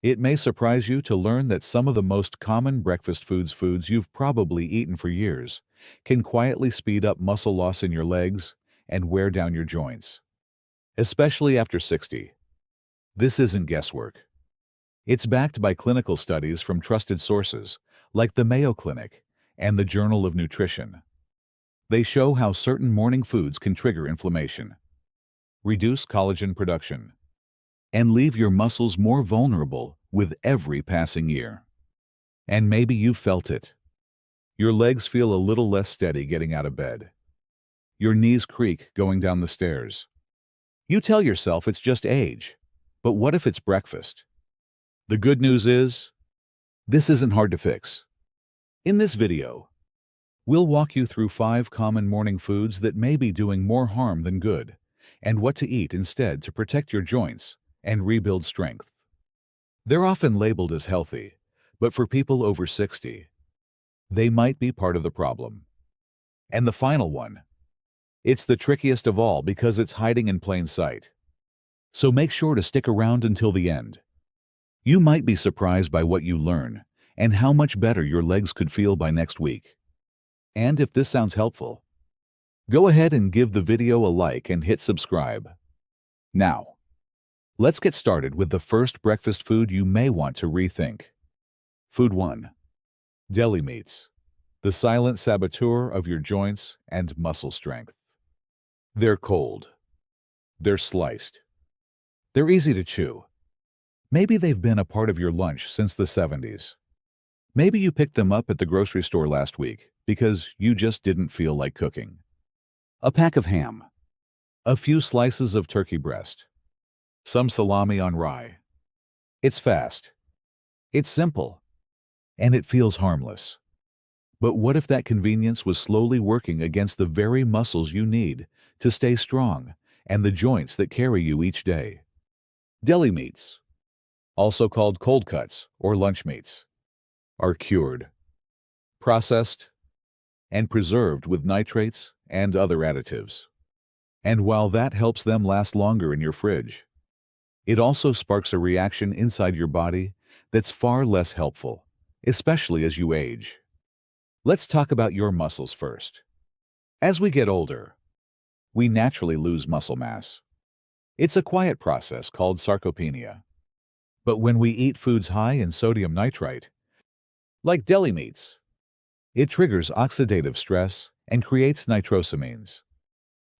It may surprise you to learn that some of the most common breakfast foods you've probably eaten for years can quietly speed up muscle loss in your legs and wear down your joints, especially after 60. This isn't guesswork. It's backed by clinical studies from trusted sources like the Mayo Clinic and the Journal of Nutrition. They show how certain morning foods can trigger inflammation, reduce collagen production, and leave your muscles more vulnerable with every passing year. And maybe you've felt it. Your legs feel a little less steady getting out of bed. Your knees creak going down the stairs. You tell yourself it's just age, but what if it's breakfast? The good news is, this isn't hard to fix. In this video, we'll walk you through 5 common morning foods that may be doing more harm than good, and what to eat instead to protect your joints and rebuild strength. They're often labeled as healthy, but for people over 60, they might be part of the problem. And the final one, it's the trickiest of all because it's hiding in plain sight. So make sure to stick around until the end. You might be surprised by what you learn and how much better your legs could feel by next week. And if this sounds helpful, go ahead and give the video a like and hit subscribe. Now, let's get started with the first breakfast food you may want to rethink. Food 1. Deli meats, the silent saboteur of your joints and muscle strength. They're cold. They're sliced. They're easy to chew. Maybe they've been a part of your lunch since the 70s. Maybe you picked them up at the grocery store last week because you just didn't feel like cooking. A pack of ham, a few slices of turkey breast, some salami on rye. It's fast. It's simple. And it feels harmless. But what if that convenience was slowly working against the very muscles you need to stay strong and the joints that carry you each day? Deli meats, also called cold cuts or lunch meats, are cured, processed, and preserved with nitrates and other additives. And while that helps them last longer in your fridge, it also sparks a reaction inside your body that's far less helpful, especially as you age. Let's talk about your muscles first. As we get older, we naturally lose muscle mass. It's a quiet process called sarcopenia. But when we eat foods high in sodium nitrite, like deli meats, it triggers oxidative stress and creates nitrosamines,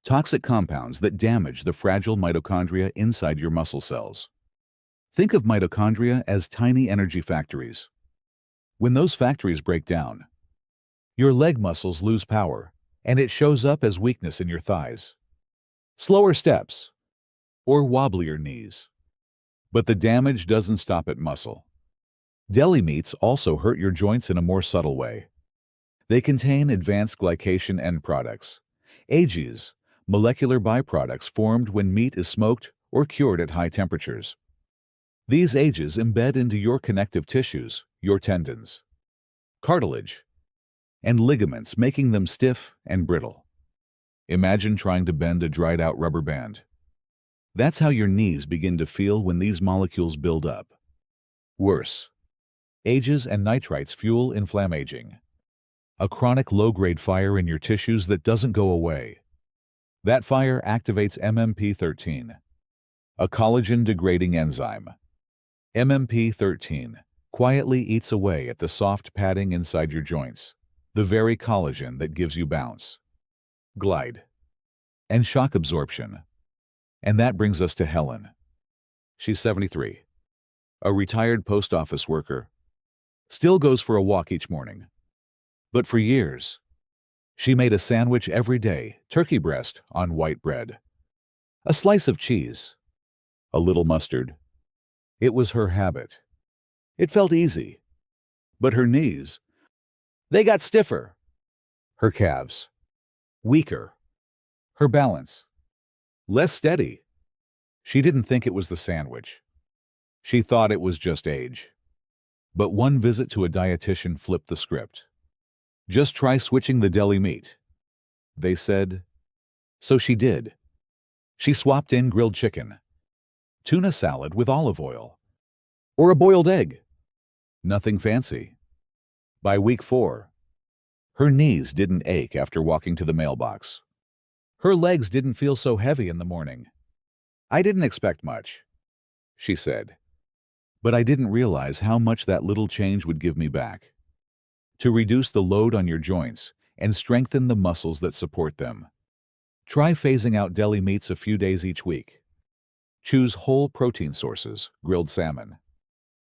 toxic compounds that damage the fragile mitochondria inside your muscle cells. Think of mitochondria as tiny energy factories. When those factories break down, your leg muscles lose power, and it shows up as weakness in your thighs, slower steps, or wobblier knees. But the damage doesn't stop at muscle. Deli meats also hurt your joints in a more subtle way. They contain advanced glycation end products, AGEs, molecular byproducts formed when meat is smoked or cured at high temperatures. These AGEs embed into your connective tissues, your tendons, cartilage, and ligaments, making them stiff and brittle. Imagine trying to bend a dried-out rubber band. That's how your knees begin to feel when these molecules build up. Worse, AGEs and nitrites fuel inflammaging, a chronic low-grade fire in your tissues that doesn't go away. That fire activates MMP13, a collagen-degrading enzyme. MMP13 quietly eats away at the soft padding inside your joints, the very collagen that gives you bounce, glide, and shock absorption. And that brings us to Helen. She's 73, a retired post office worker, still goes for a walk each morning. But for years, she made a sandwich every day, turkey breast on white bread, a slice of cheese, a little mustard. It was her habit. It felt easy. But her knees, they got stiffer. Her calves, weaker. Her balance, less steady. She didn't think it was the sandwich. She thought it was just age. But one visit to a dietitian flipped the script. Just try switching the deli meat, they said. So she did. She swapped in grilled chicken, tuna salad with olive oil, or a boiled egg. Nothing fancy. By week 4, her knees didn't ache after walking to the mailbox. Her legs didn't feel so heavy in the morning. I didn't expect much, she said, but I didn't realize how much that little change would give me back. To reduce the load on your joints and strengthen the muscles that support them, try phasing out deli meats a few days each week. Choose whole protein sources, grilled salmon,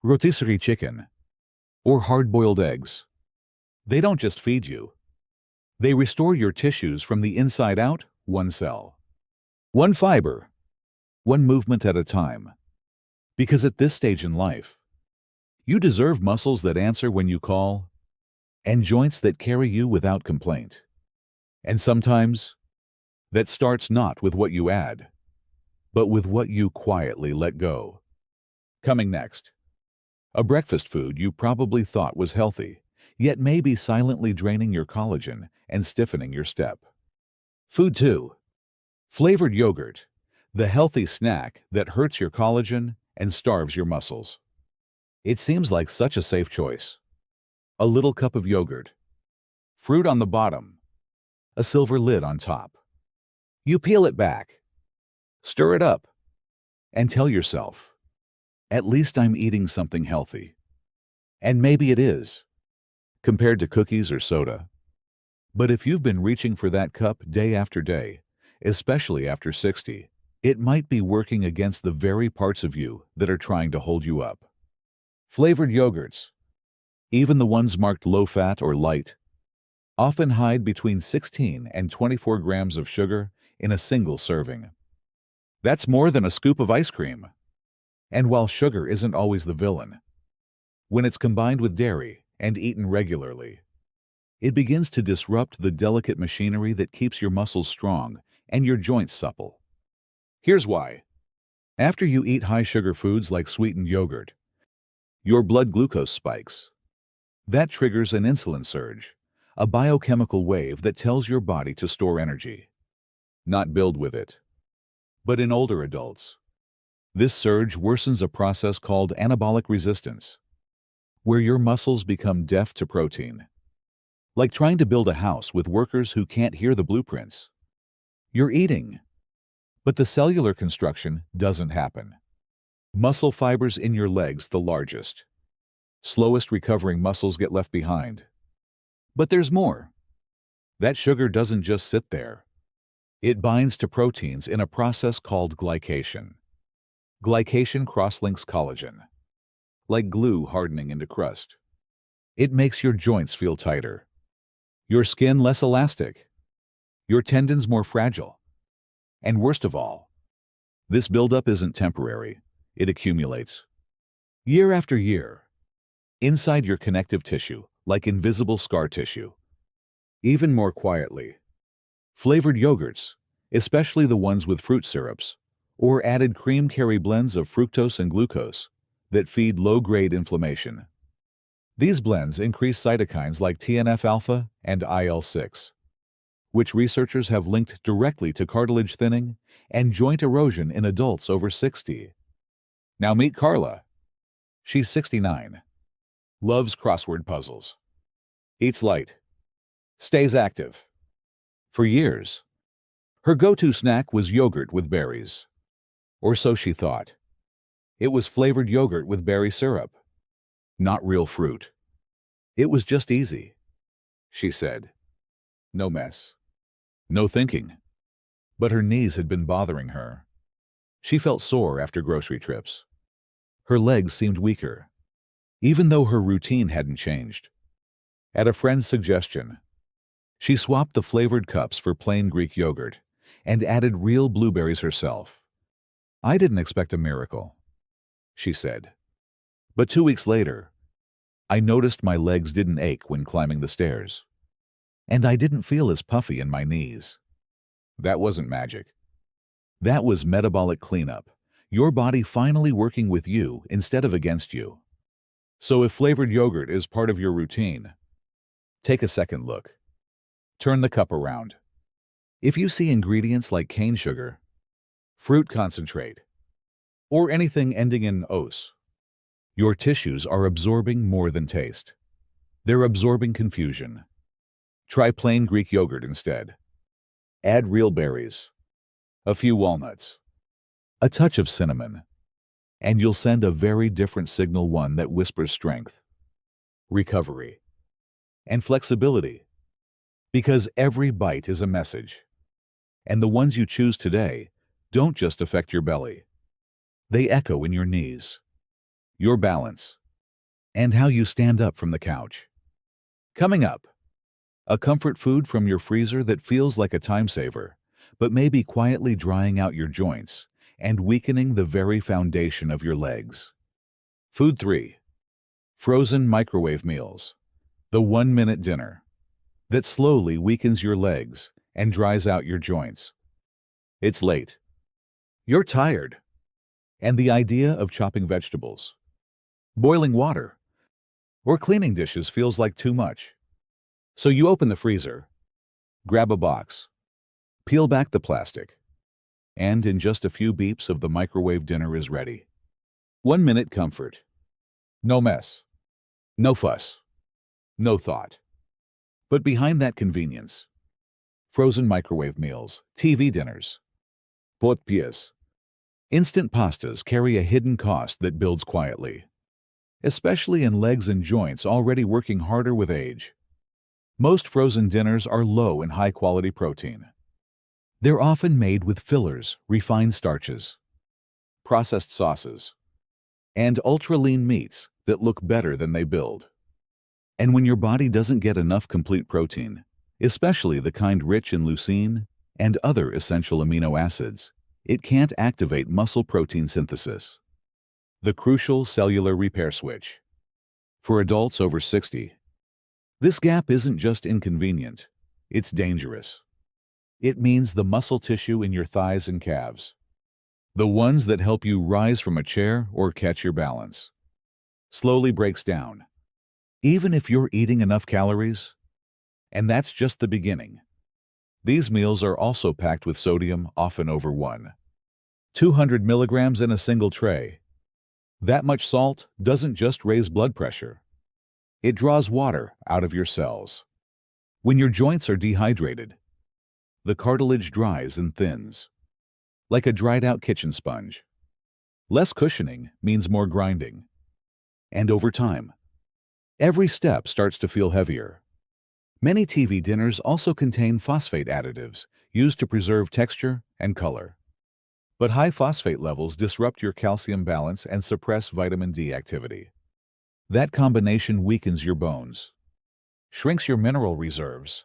rotisserie chicken, or hard-boiled eggs. They don't just feed you. They restore your tissues from the inside out, one cell, one fiber, one movement at a time. Because at this stage in life, you deserve muscles that answer when you call and joints that carry you without complaint. And sometimes, that starts not with what you add, but with what you quietly let go. Coming next, a breakfast food you probably thought was healthy, yet may be silently draining your collagen and stiffening your step. Food 2. Flavored yogurt, the healthy snack that hurts your collagen and starves your muscles. It seems like such a safe choice. A little cup of yogurt, fruit on the bottom, a silver lid on top. You peel it back, stir it up, and tell yourself, at least I'm eating something healthy. And maybe it is, compared to cookies or soda. But if you've been reaching for that cup day after day, especially after 60, it might be working against the very parts of you that are trying to hold you up. Flavored yogurts, even the ones marked low-fat or light, often hide between 16 and 24 grams of sugar in a single serving. That's more than a scoop of ice cream. And while sugar isn't always the villain, when it's combined with dairy and eaten regularly, it begins to disrupt the delicate machinery that keeps your muscles strong and your joints supple. Here's why. After you eat high-sugar foods like sweetened yogurt, your blood glucose spikes. That triggers an insulin surge, a biochemical wave that tells your body to store energy, not build with it. But in older adults, this surge worsens a process called anabolic resistance, where your muscles become deaf to protein. Like trying to build a house with workers who can't hear the blueprints. You're eating, but the cellular construction doesn't happen. Muscle fibers in your legs the largest. Slowest recovering muscles get left behind. But there's more. That sugar doesn't just sit there. It binds to proteins in a process called glycation. Glycation cross-links collagen, like glue hardening into crust. It makes your joints feel tighter, your skin less elastic, your tendons more fragile. And worst of all, this buildup isn't temporary, it accumulates. Year after year, inside your connective tissue, like invisible scar tissue. Even more quietly, flavored yogurts, especially the ones with fruit syrups, or added cream carry blends of fructose and glucose that feed low-grade inflammation. These blends increase cytokines like TNF-alpha and IL-6, which researchers have linked directly to cartilage thinning and joint erosion in adults over 60. Now meet Carla. She's 69, loves crossword puzzles, eats light, stays active. For years, her go-to snack was yogurt with berries. Or so she thought. It was flavored yogurt with berry syrup, not real fruit. It was just easy, she said. No mess. No thinking. But her knees had been bothering her. She felt sore after grocery trips. Her legs seemed weaker, even though her routine hadn't changed. At a friend's suggestion, she swapped the flavored cups for plain Greek yogurt and added real blueberries herself. I didn't expect a miracle, she said. But 2 weeks later, I noticed my legs didn't ache when climbing the stairs. And I didn't feel as puffy in my knees. That wasn't magic. That was metabolic cleanup, your body finally working with you instead of against you. So if flavored yogurt is part of your routine, take a second look. Turn the cup around. If you see ingredients like cane sugar, fruit concentrate, or anything ending in "-ose", Your tissues are absorbing more than taste. They're absorbing confusion. Try plain Greek yogurt instead. Add real berries, a few walnuts, a touch of cinnamon, and you'll send a very different signal, one that whispers strength, recovery, and flexibility. Because every bite is a message. And the ones you choose today don't just affect your belly. They echo in your knees, your balance, and how you stand up from the couch. Coming up, a comfort food from your freezer that feels like a time saver, but may be quietly drying out your joints and weakening the very foundation of your legs. Food 3. Frozen microwave meals. The 1-minute dinner that slowly weakens your legs and dries out your joints. It's late. You're tired. And the idea of chopping vegetables, boiling water, or cleaning dishes feels like too much. So you open the freezer, grab a box, peel back the plastic, and in just a few beeps of the microwave, dinner is ready. 1-minute comfort. No mess, no fuss, no thought. But behind that convenience, frozen microwave meals, TV dinners, pastries, instant pastas carry a hidden cost that builds quietly, especially in legs and joints already working harder with age. Most frozen dinners are low in high-quality protein. They're often made with fillers, refined starches, processed sauces, and ultra-lean meats that look better than they build. And when your body doesn't get enough complete protein, especially the kind rich in leucine and other essential amino acids, it can't activate muscle protein synthesis, the crucial cellular repair switch. For adults over 60, this gap isn't just inconvenient, it's dangerous. It means the muscle tissue in your thighs and calves, the ones that help you rise from a chair or catch your balance, slowly breaks down, even if you're eating enough calories. And that's just the beginning. These meals are also packed with sodium, often over 200 milligrams in a single tray. That much salt doesn't just raise blood pressure. It draws water out of your cells. When your joints are dehydrated, the cartilage dries and thins, like a dried-out kitchen sponge. Less cushioning means more grinding. And over time, every step starts to feel heavier. Many TV dinners also contain phosphate additives used to preserve texture and color. But high phosphate levels disrupt your calcium balance and suppress vitamin D activity. That combination weakens your bones, shrinks your mineral reserves,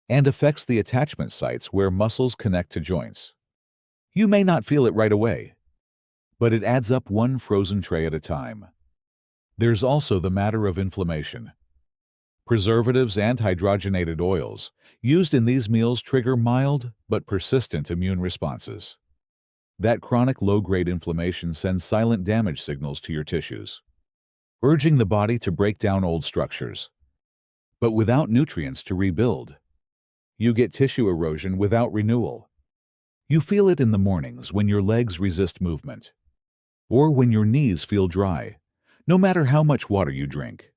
and affects the attachment sites where muscles connect to joints. You may not feel it right away, but it adds up, one frozen tray at a time. There's also the matter of inflammation. Preservatives and hydrogenated oils used in these meals trigger mild but persistent immune responses. That chronic low-grade inflammation sends silent damage signals to your tissues, urging the body to break down old structures. But without nutrients to rebuild, you get tissue erosion without renewal. You feel it in the mornings when your legs resist movement, or when your knees feel dry, no matter how much water you drink.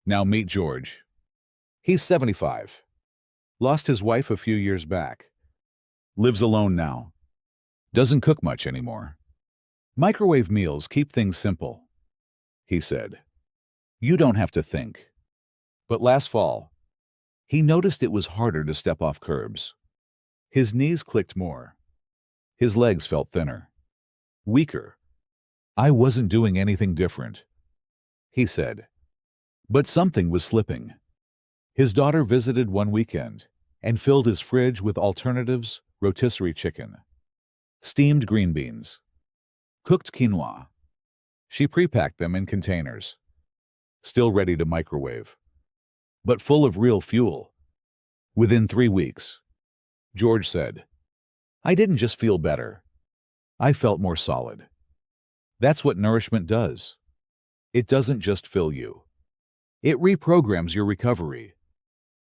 Now meet George. He's 75. Lost his wife a few years back. Lives alone now. Doesn't cook much anymore. Microwave meals keep things simple, he said. You don't have to think. But last fall, he noticed it was harder to step off curbs. His knees clicked more. His legs felt thinner, weaker. I wasn't doing anything different, he said. But something was slipping. His daughter visited one weekend and filled his fridge with alternatives: rotisserie chicken, steamed green beans, cooked quinoa. She pre-packed them in containers, still ready to microwave, but full of real fuel. Within 3 weeks, George said, I didn't just feel better. I felt more solid. That's what nourishment does. It doesn't just fill you. It reprograms your recovery.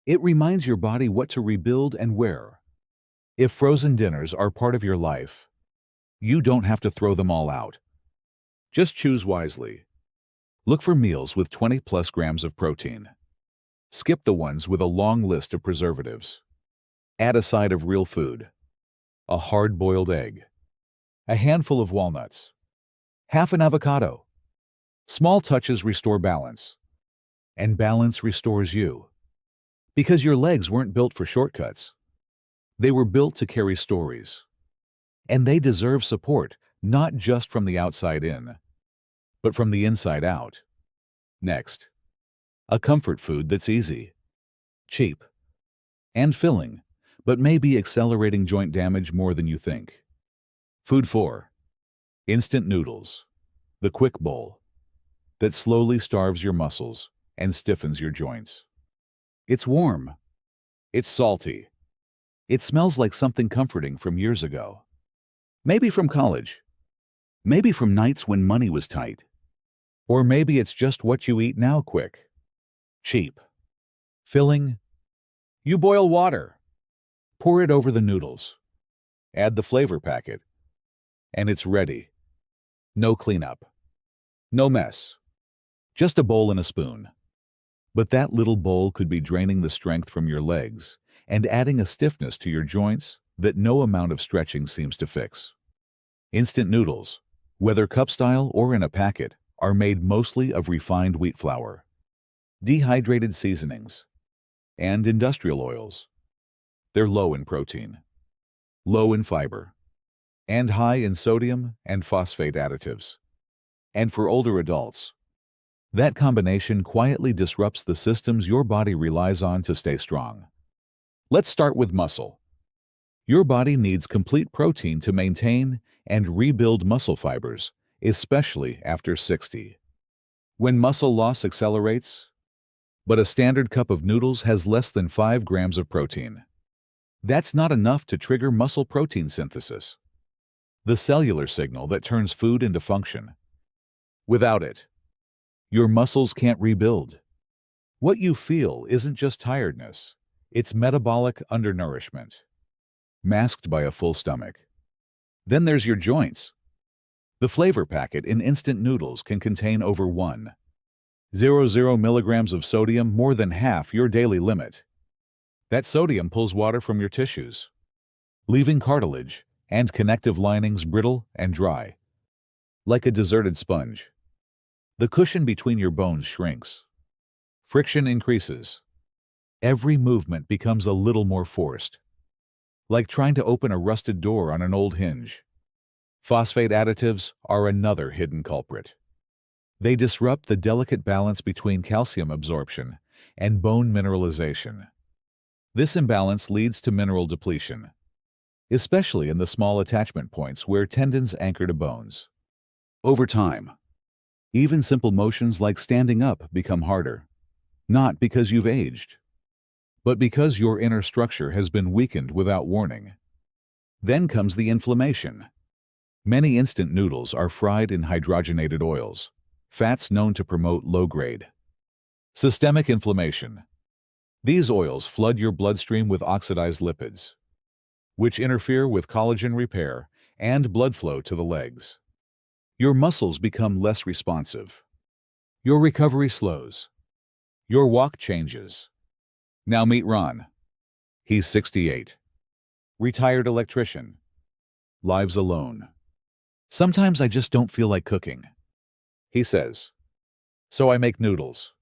It reminds your body what to rebuild and where. If frozen dinners are part of your life, you don't have to throw them all out. Just choose wisely. Look for meals with 20 plus grams of protein. Skip the ones with a long list of preservatives. Add a side of real food, a hard-boiled egg, a handful of walnuts, half an avocado. Small touches restore balance, and balance restores you. Because your legs weren't built for shortcuts. They were built to carry stories. And they deserve support, not just from the outside in, but from the inside out. Next, a comfort food that's easy, cheap, and filling, but may be accelerating joint damage more than you think. Food 4. Instant noodles. The quick bowl that slowly starves your muscles and stiffens your joints. It's warm. It's salty. It smells like something comforting from years ago. Maybe from college. Maybe from nights when money was tight. Or maybe it's just what you eat now quick. Cheap. Filling. You boil water. Pour it over the noodles. Add the flavor packet. And it's ready. No cleanup. No mess. Just a bowl and a spoon. But that little bowl could be draining the strength from your legs and adding a stiffness to your joints that no amount of stretching seems to fix. Instant noodles, whether cup style or in a packet, are made mostly of refined wheat flour, dehydrated seasonings, and industrial oils. They're low in protein, low in fiber, and high in sodium and phosphate additives. And for older adults, that combination quietly disrupts the systems your body relies on to stay strong. Let's start with muscle. Your body needs complete protein to maintain and rebuild muscle fibers, especially after 60. When muscle loss accelerates, but a standard cup of noodles has less than 5 grams of protein. That's not enough to trigger muscle protein synthesis, the cellular signal that turns food into function. Without it, your muscles can't rebuild. What you feel isn't just tiredness, it's metabolic undernourishment, masked by a full stomach. Then there's your joints. The flavor packet in instant noodles can contain over 1.00 milligrams of sodium, more than half your daily limit. That sodium pulls water from your tissues, leaving cartilage and connective linings brittle and dry, like a deserted sponge. The cushion between your bones shrinks. Friction increases. Every movement becomes a little more forced, like trying to open a rusted door on an old hinge. Phosphate additives are another hidden culprit. They disrupt the delicate balance between calcium absorption and bone mineralization. This imbalance leads to mineral depletion, especially in the small attachment points where tendons anchor to bones. Over time, even simple motions like standing up become harder, not because you've aged, but because your inner structure has been weakened without warning. Then comes the inflammation. Many instant noodles are fried in hydrogenated oils, fats known to promote low-grade systemic inflammation. These oils flood your bloodstream with oxidized lipids, which interfere with collagen repair and blood flow to the legs. Your muscles become less responsive. Your recovery slows. Your walk changes. Now meet Ron. He's 68. Retired electrician. Lives alone. Sometimes I just don't feel like cooking, he says. So I make noodles.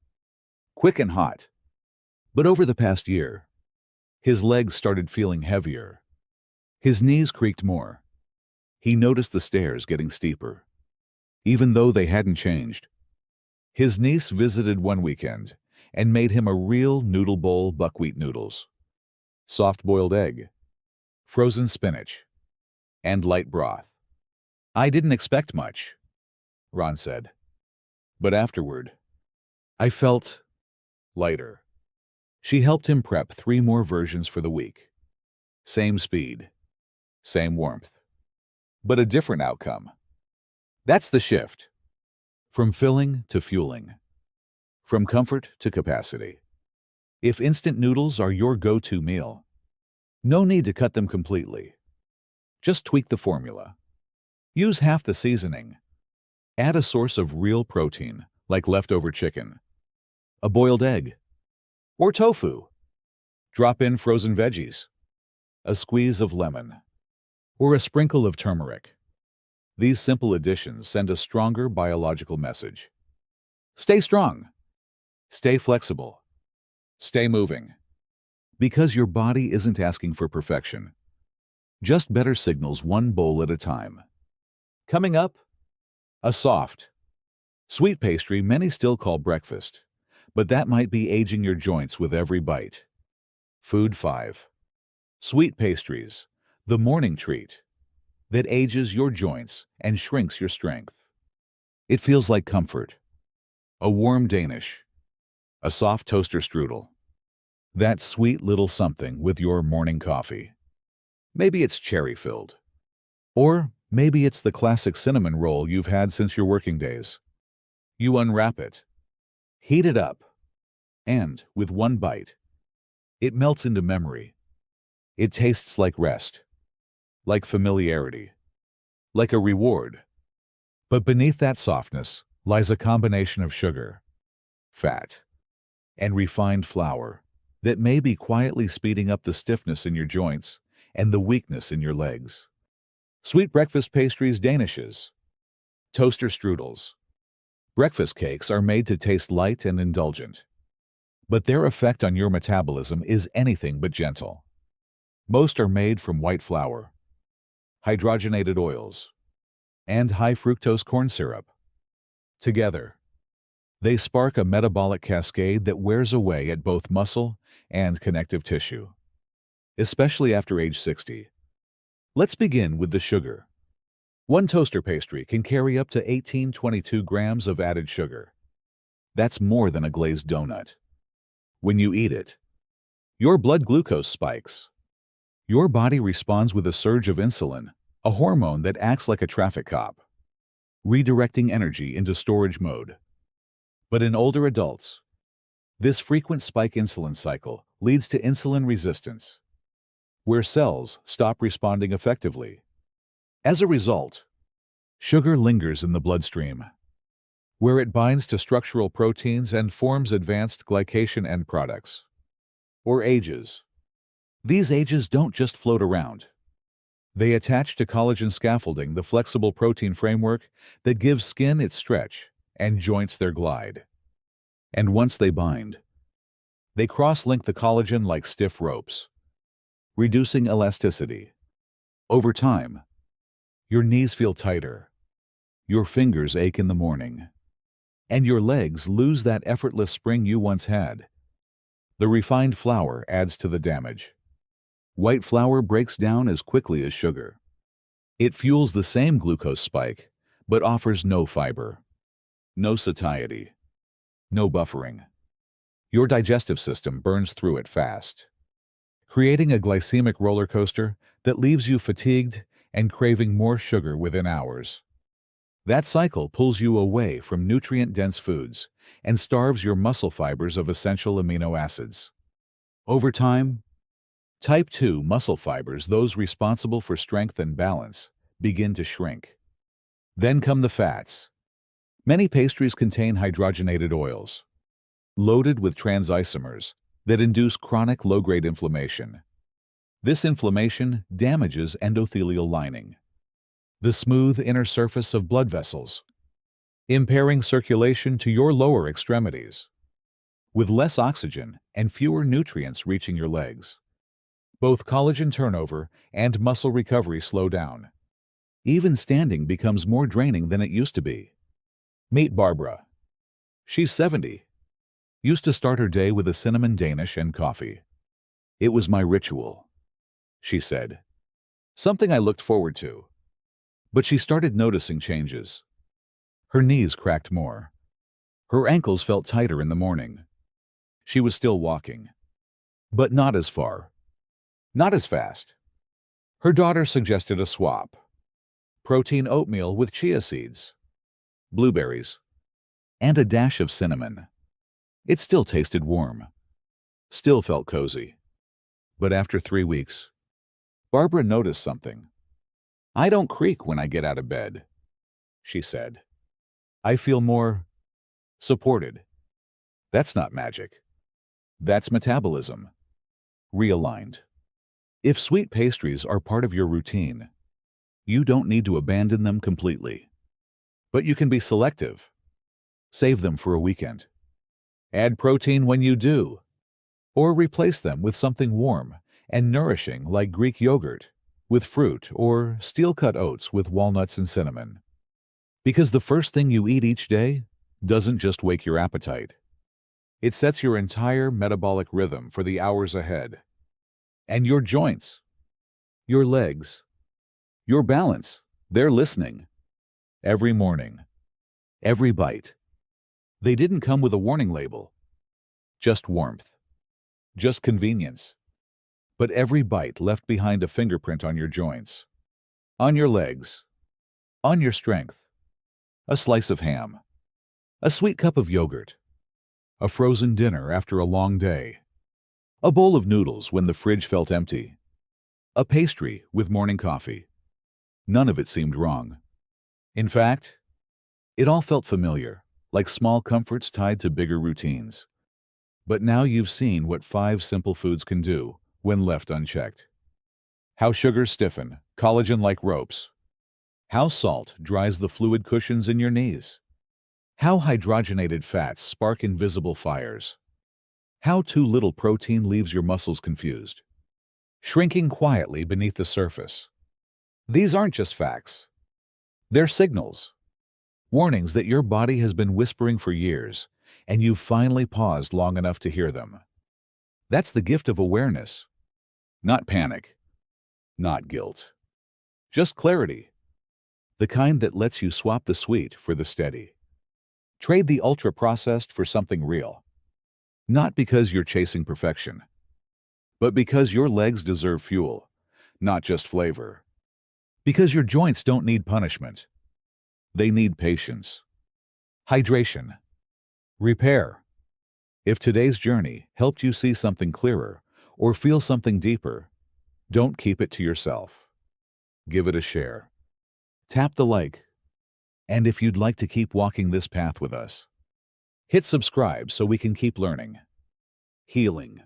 Quick and hot. But over the past year, his legs started feeling heavier. His knees creaked more. He noticed the stairs getting steeper, even though they hadn't changed. His niece visited one weekend and made him a real noodle bowl buckwheat noodles, soft-boiled egg, frozen spinach, and light broth. I didn't expect much, Ron said. But afterward, I felt lighter. She helped him prep 3 more versions for the week. Same speed, same warmth, but a different outcome. That's the shift. From filling to fueling. From comfort to capacity. If instant noodles are your go-to meal, no need to cut them completely. Just tweak the formula. Use half the seasoning. Add a source of real protein, like leftover chicken, a boiled egg, or tofu. Drop in frozen veggies, a squeeze of lemon, or a sprinkle of turmeric. These simple additions send a stronger biological message. Stay strong, stay flexible, stay moving. Because your body isn't asking for perfection, just better signals one bowl at a time. Coming up, a soft, sweet pastry many still call breakfast, but that might be aging your joints with every bite. Food 5. Sweet pastries, the morning treat that ages your joints and shrinks your strength. It feels like comfort. A warm Danish, a soft toaster strudel, that sweet little something with your morning coffee. Maybe it's cherry-filled. Or maybe it's the classic cinnamon roll you've had since your working days. You unwrap it, heat it up, and, with one bite, it melts into memory. It tastes like rest, like familiarity, like a reward. But beneath that softness lies a combination of sugar, fat, and refined flour that may be quietly speeding up the stiffness in your joints and the weakness in your legs. Sweet breakfast pastries, danishes, toaster strudels. Breakfast cakes are made to taste light and indulgent, but their effect on your metabolism is anything but gentle. Most are made from white flour, hydrogenated oils, and high fructose corn syrup. Together, they spark a metabolic cascade that wears away at both muscle and connective tissue, especially after age 60. Let's begin with the sugar. One toaster pastry can carry up to 18-22 grams of added sugar. That's more than a glazed donut. When you eat it, your blood glucose spikes. Your body responds with a surge of insulin, a hormone that acts like a traffic cop, redirecting energy into storage mode. But in older adults, this frequent spike insulin cycle leads to insulin resistance, where cells stop responding effectively. As a result, sugar lingers in the bloodstream, where it binds to structural proteins and forms advanced glycation end products, or ages. These ages don't just float around. They attach to collagen scaffolding, the flexible protein framework that gives skin its stretch and joints their glide. And once they bind, they cross-link the collagen like stiff ropes, reducing elasticity. Over time, your knees feel tighter, your fingers ache in the morning, and your legs lose that effortless spring you once had. The refined flour adds to the damage. White flour breaks down as quickly as sugar. It fuels the same glucose spike, but offers no fiber, no satiety, no buffering. Your digestive system burns through it fast, creating a glycemic roller coaster that leaves you fatigued and craving more sugar within hours. That cycle pulls you away from nutrient-dense foods and starves your muscle fibers of essential amino acids. Over time, Type 2 muscle fibers, those responsible for strength and balance, begin to shrink. Then come the fats. Many pastries contain hydrogenated oils, loaded with transisomers that induce chronic low-grade inflammation. This inflammation damages endothelial lining, the smooth inner surface of blood vessels, impairing circulation to your lower extremities. With less oxygen and fewer nutrients reaching your legs, both collagen turnover and muscle recovery slow down. Even standing becomes more draining than it used to be. Meet Barbara. She's 70. Used to start her day with a cinnamon Danish and coffee. It was my ritual, she said. Something I looked forward to. But she started noticing changes. Her knees cracked more. Her ankles felt tighter in the morning. She was still walking, but not as far. Not as fast. Her daughter suggested a swap. Protein oatmeal with chia seeds, blueberries, and a dash of cinnamon. It still tasted warm. Still felt cozy. But after 3 weeks, Barbara noticed something. I don't creak when I get out of bed, she said. I feel more supported. That's not magic. That's metabolism, realigned. If sweet pastries are part of your routine, you don't need to abandon them completely. But you can be selective. Save them for a weekend. Add protein when you do, or replace them with something warm and nourishing like Greek yogurt with fruit or steel-cut oats with walnuts and cinnamon. Because the first thing you eat each day doesn't just wake your appetite. It sets your entire metabolic rhythm for the hours ahead. And your joints, your legs, your balance, they're listening. Every morning, every bite. They didn't come with a warning label. Just warmth. Just convenience. But every bite left behind a fingerprint on your joints, on your legs, on your strength. A slice of ham, a sweet cup of yogurt, a frozen dinner after a long day, a bowl of noodles when the fridge felt empty, a pastry with morning coffee. None of it seemed wrong. In fact, it all felt familiar, like small comforts tied to bigger routines. But now you've seen what 5 simple foods can do when left unchecked. How sugars stiffen, collagen like ropes. How salt dries the fluid cushions in your knees. How hydrogenated fats spark invisible fires. How too little protein leaves your muscles confused, shrinking quietly beneath the surface. These aren't just facts. They're signals. Warnings that your body has been whispering for years, and you've finally paused long enough to hear them. That's the gift of awareness. Not panic. Not guilt. Just clarity. The kind that lets you swap the sweet for the steady. Trade the ultra-processed for something real. Not because you're chasing perfection, but because your legs deserve fuel, not just flavor. Because your joints don't need punishment. They need patience, hydration, repair. If today's journey helped you see something clearer or feel something deeper, don't keep it to yourself. Give it a share. Tap the like. And if you'd like to keep walking this path with us, hit subscribe so we can keep learning, healing,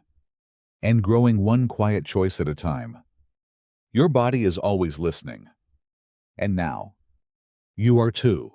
and growing one quiet choice at a time. Your body is always listening. And now, you are too.